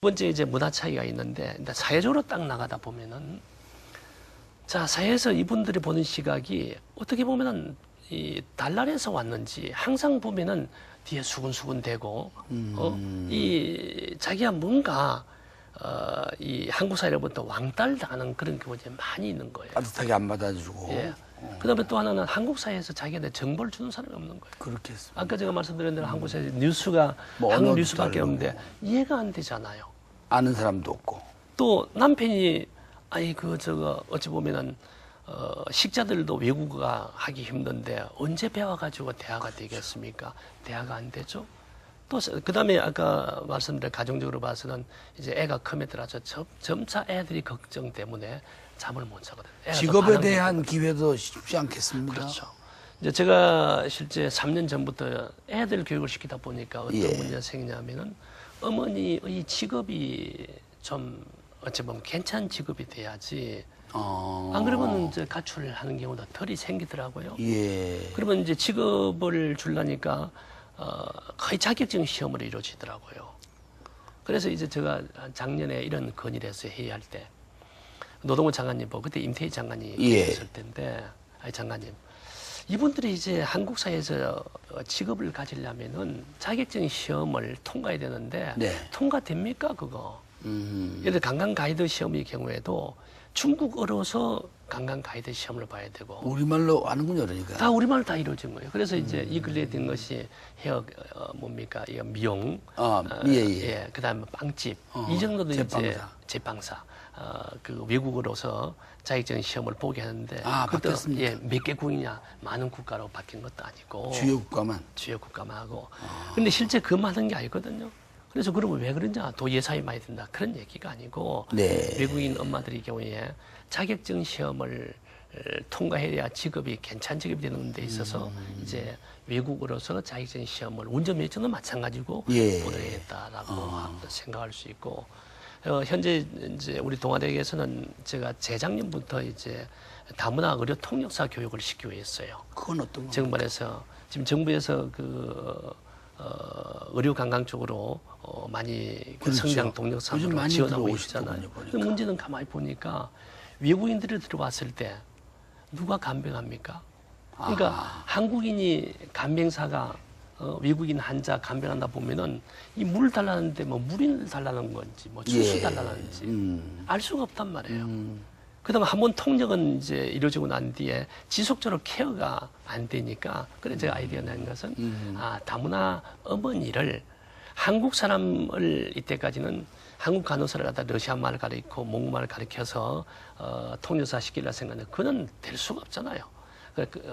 두 번째 이제 문화 차이가 있는데 사회적으로 딱 나가다 보면은 자 사회에서 이분들이 보는 시각이 어떻게 보면은 이 달나라에서 왔는지 항상 보면은 뒤에 수근수근 대고 이 자기가 뭔가 이 한국 사회로부터 왕따를 당하는 그런 경우가 많이 있는 거예요. 따뜻하게 안 받아주고. 예. 그다음에 또 하나는 한국 사회에서 자기한테 정보를 주는 사람이 없는 거예요. 그렇겠습니다. 아까 제가 말씀드린 대로 한국 사회 뉴스가 뭐 한국 언어도 뉴스밖에 다르고. 없는데 이해가 안 되잖아요. 아는 사람도 없고. 또 남편이 아니 저거 어찌 보면은 식자들도 외국어가 하기 힘든데 언제 배워가지고 대화가 되겠습니까? 대화가 안 되죠. 또 그다음에 아까 말씀드린 가정적으로 봐서는 이제 애가 크면 들어서 점차 애들이 걱정 때문에 잠을 못 자거든요. 직업에 대한 기회도 쉽지 않겠습니다. 그렇죠. 이제 제가 실제 3년 전부터 애들 교육을 시키다 보니까 어떤 문제가 생기냐면은 어머니의 직업이 좀 어찌 보면 괜찮은 직업이 돼야지. 안 그러면 이제 가출을 하는 경우도 덜이 생기더라고요. 예. 그러면 이제 직업을 주려니까 거의 자격증 시험으로 이루어지더라고요. 그래서 이제 제가 작년에 이런 건의를 해서 회의할 때 노동부 장관님 보고 그때 임태희 장관이 있을 텐데 아니 장관님 이분들이 이제 한국 사회에서 직업을 가지려면은 자격증 시험을 통과해야 되는데 통과됩니까 그거? 예를 들어 관광 가이드 시험의 경우에도 중국어로서 관광 가이드 시험을 봐야 되고 우리말로 아는군요, 그러니까. 다 우리말로 다 이루어진 거예요. 그래서 이제 이 근래에 된 것이 헤어 뭡니까? 이 미용, 예, 그다음에 빵집 이 정도도 제빵사. 이제 제빵사. 그 외국어로서 자격증 시험을 보게 하는데 바뀌었습니까? 예, 몇 개국이냐 많은 국가로 바뀐 것도 아니고 주요 국가만. 주요 국가만 하고 근데 실제 그 많은 게 아니거든요. 그래서 그러면 왜 그러냐 도 예산이 많이 든다 그런 얘기가 아니고 외국인 엄마들의 경우에 자격증 시험을 통과해야 직업이 괜찮은 직업이 되는 데 있어서 이제 외국으로서 자격증 시험을 운전면허증도 마찬가지고 보도해야겠다라고 생각할 수 있고 현재 이제 우리 동아대학에서는 제가 재작년부터 이제 다문화 의료 통역사 교육을 시키고 있어요. 그건 어떤 거? 정부에서 지금 정부에서 그 의료 관광 쪽으로 많이 성장 동력사업으로 지원하고 있잖아요. 그 문제는 가만히 보니까 외국인들이 들어왔을 때 누가 간병합니까? 그러니까 한국인이 간병사가 외국인 환자 간병한다 보면은 이 물 달라는데 뭐 물을 달라는 건지 뭐 주스 달라는지 알 수가 없단 말이에요. 그다음에 한번 통역은 이제 이루어지고 난 뒤에 지속적으로 케어가 안 되니까 그래서 제가 아이디어 낸 것은 다문화 어머니를 한국 사람을 이때까지는 한국 간호사를 갖다 러시아 말을 가르치고 몽고말을 가르쳐서 통역사 시키려 생각하는데 그건 될 수가 없잖아요.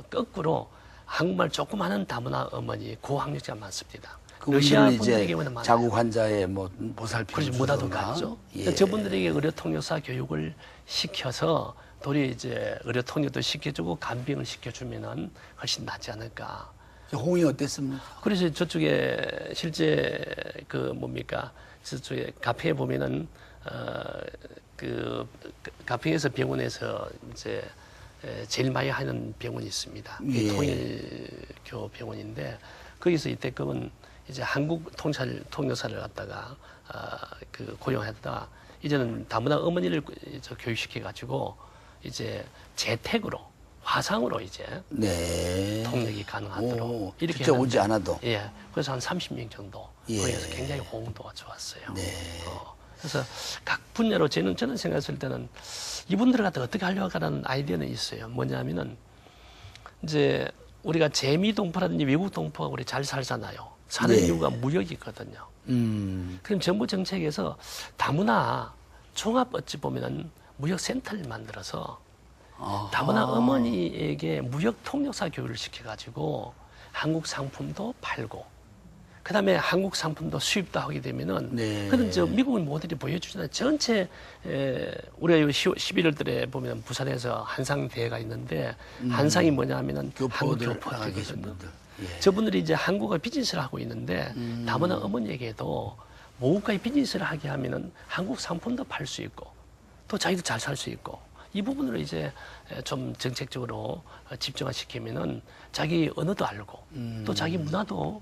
거꾸로 한국말 조금 하는 다문화 어머니 고학력자가 많습니다. 러시아 분들의 경우는 많아요. 자국 환자의 뭐 보살핌 그렇죠. 문화도 같죠. 저분들에게 의료 통역사 교육을 시켜서 도리 이제 의료 통역도 시켜주고 간병을 시켜주면은 훨씬 낫지 않을까. 호응이 어땠습니까? 그래서 저쪽에 실제 그 뭡니까 저쪽에 가페에 보면은 그 가평에서 병원에서 이제 제일 많이 하는 병원이 있습니다. 통일교 병원인데 거기서 이때금은 이제 한국 통역사를 갖다가 그 고용했다가 이제는 다문화 어머니를 교육시켜 가지고 이제 재택으로 화상으로 이제 통역이 가능하도록 이렇게 직접 오지 않아도 그래서 한 30명 정도 거기에서 굉장히 호응도가 좋았어요. 그래서 각 분야로 저는 생각했을 때는 이분들을 갖다 어떻게 하려고 하는 아이디어는 있어요. 뭐냐면은 이제 우리가 재미 동포라든지 외국 동포가 우리 잘 살잖아요. 사는 이유가 무역이거든요. 그럼 정부 정책에서 다문화 종합 어찌 보면은 무역센터를 만들어서 다문화 어머니에게 무역 통역사 교육을 시켜가지고 한국 상품도 팔고 그다음에 한국 상품도 수입도 하게 되면은 그런 저 미국은 모델이 보여주잖아요. 전체 우리가 11월달에 보면 부산에서 한상 대회가 있는데 한상이 뭐냐면은 한국 교포들이거든요. 저분들이 이제 한국어 비즈니스를 하고 있는데 다문화 어머니에게도 모국가의 비즈니스를 하게 하면은 한국 상품도 팔 수 있고 또 자기도 잘 살 수 있고 이 부분으로 이제 좀 정책적으로 집중화 시키면은 자기 언어도 알고 또 자기 문화도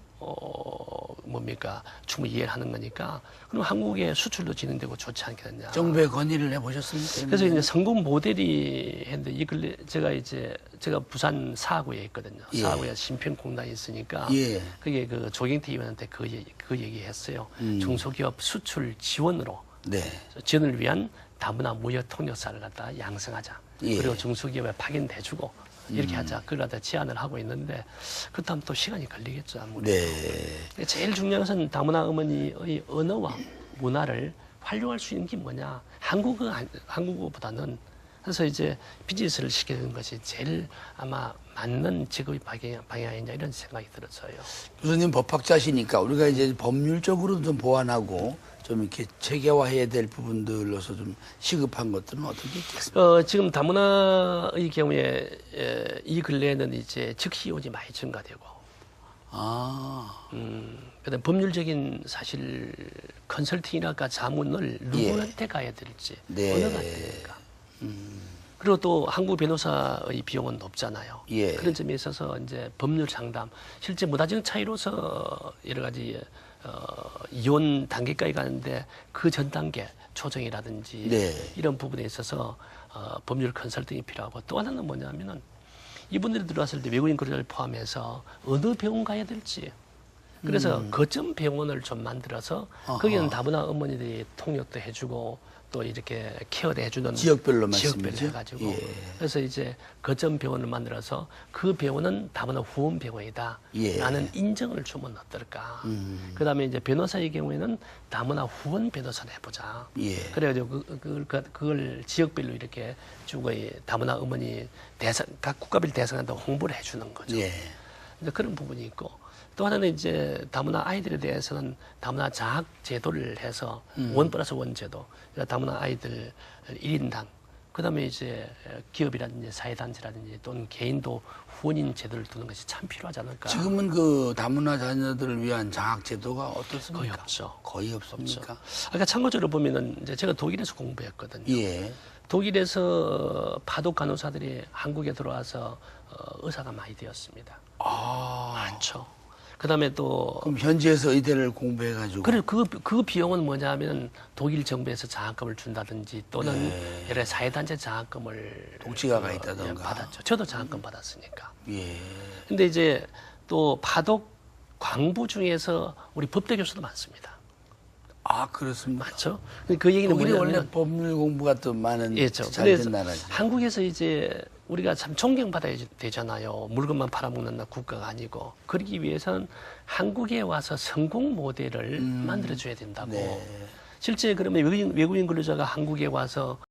뭡니까 충분히 이해를 하는 거니까 그럼 한국의 수출도 진행되고 좋지 않겠느냐. 정부에 건의를 해보셨습니까? 그래서 이제 성공 모델이 했는데 이 근래 제가 부산 사구에 있거든요. 예. 사구에 신평공단이 있으니까 예. 그게 그 조경태 의원한테 그 얘기했어요. 중소기업 수출 지원으로 네. 지원을 위한 다문화 무역 통역사를 갖다 양성하자. 예. 그리고 중소기업에 파견대주고 이렇게 하자. 그걸 갖다 제안을 하고 있는데 그렇다면 또 시간이 걸리겠죠. 아무래도. 네. 제일 중요한 것은 다문화 어머니의 언어와 문화를 활용할 수 있는 게 뭐냐. 한국어보다는 그래서 이제 비즈니스를 시키는 것이 제일 아마 맞는 직업의 방향이냐 이런 생각이 들었어요. 교수님 법학자시니까 우리가 이제 법률적으로 좀 보완하고 좀 이렇게 체계화해야 될 부분들로서 좀 시급한 것들은 어떻게 있겠습니까? 지금 다문화의 경우에 이 근래에는 이제 즉시 이혼이 많이 증가되고, 그다음 법률적인 사실 컨설팅이랄까 자문을 누구한테 가야 될지 네. 어느 가야 됩니까? 그리고 또 한국 변호사의 비용은 높잖아요. 예. 그런 점에 있어서 이제 법률 상담, 실제 문화적 차이로서 여러 가지 이혼 단계까지 가는데 그 전 단계 조정이라든지 네. 이런 부분에 있어서 법률 컨설팅이 필요하고 또 하나는 뭐냐면은 이분들이 들어왔을 때 외국인 근로자를 포함해서 어느 병원 가야 될지. 그래서 거점 병원을 좀 만들어서 거기는 다문화 어머니들이 통역도 해주고 또 이렇게 케어도 해주는 지역별로 지역별로 말씀이죠? 해가지고 예. 그래서 이제 거점 병원을 만들어서 그 병원은 다문화 후원 병원이다 예. 라는 인정을 주면 어떨까. 그다음에 이제 변호사의 경우에는 다문화 후원 변호사를 해보자. 예. 그래가지고 그걸 지역별로 이렇게 쭉 다문화 어머니 각 국가별 대상한테 홍보를 해주는 거죠. 예. 이제 그런 부분이 있고 또 하나는 이제 다문화 아이들에 대해서는 다문화 장학 제도를 해서 원 플러스 원 제도, 그러니까 다문화 아이들 1인당, 그다음에 이제 기업이라든지 사회단체라든지 또는 개인도 후원인 제도를 두는 것이 참 필요하지 않을까. 지금은 그 다문화 자녀들을 위한 장학 제도가 어떻습니까? 거의 없죠. 거의 없습니까? 그러니까 참고적으로 보면은 이제 제가 독일에서 공부했거든요. 예. 독일에서 파독 간호사들이 한국에 들어와서 의사가 많이 되었습니다. 많죠. 그다음에 또 그럼 현지에서 의대를 공부해가지고. 그래 그 비용은 뭐냐면 독일 정부에서 장학금을 준다든지 또는 여러 사회단체 장학금을 독지가가 있다던가. 받았죠. 저도 장학금 받았으니까. 예. 근데 이제 또 파독 광부 중에서 우리 법대 교수도 많습니다. 아, 그렇습니까? 맞죠? 그 얘기는 독일이 원래 뭐냐면 법률 공부가 또 많은 예죠. 잘된 나라죠. 한국에서 이제 우리가 참 존경받아야 되잖아요. 물건만 팔아먹는 국가가 아니고. 그러기 위해서는 한국에 와서 성공 모델을 만들어줘야 된다고. 네. 실제 그러면 외국인 근로자가 한국에 와서